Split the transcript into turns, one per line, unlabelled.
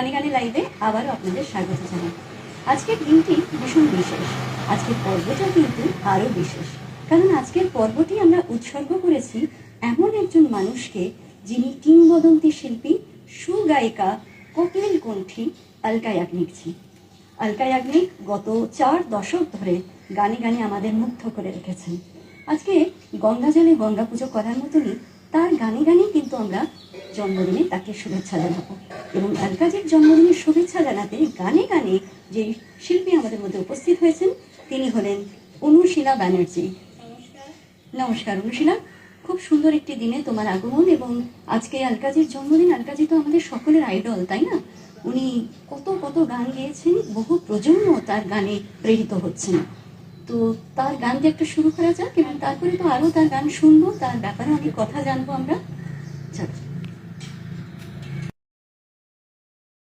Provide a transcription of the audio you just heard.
গানে গানে লাইভে আবারও আপনাদের স্বাগত জানাই। আজকের দিনটি ভীষণ বিশেষ, আজকের পর্বটা কিন্তু আরও বিশেষ, কারণ আজকের পর্বটি আমরা উৎসর্গ করেছি এমন একজন মানুষকে, যিনি কিংবদন্তি শিল্পী, সুগায়িকা, কোকিল কণ্ঠী আলকা ইয়াগনিকজি। আলকা ইয়াগনিক গত 4 দশক ধরে গানে গানে আমাদের মুগ্ধ করে রেখেছেন। আজকে গঙ্গা জলে গঙ্গা পুজো করার মতনই তার গানে গানেই কিন্তু আমরা জন্মদিনে তাকে শুভেচ্ছা জানাবো। এবং আলকাজির জন্মদিনের শুভেচ্ছা জানাতে গানে গানে যে শিল্পী আমাদের মধ্যে উপস্থিত হয়েছেন, তিনি হলেন অনুশীলা ব্যানার্জি। নমস্কার অনুশীলা, খুব সুন্দর একটি দিনে তোমার আগমন। এবং আজকে আলকাজির জন্মদিন। আলকাজি তো আমাদের সকলের আইডল, তাই না? উনি কত কত গান গেয়েছেন, বহু প্রজন্ম তার গানে প্রেরিত হচ্ছেন। তো তার গান দিয়ে একটু শুরু করা যাক, এবং তারপরে তো আরও তার গান শুনবো, তার ব্যাপারে অনেক কথা জানবো আমরা। চলো।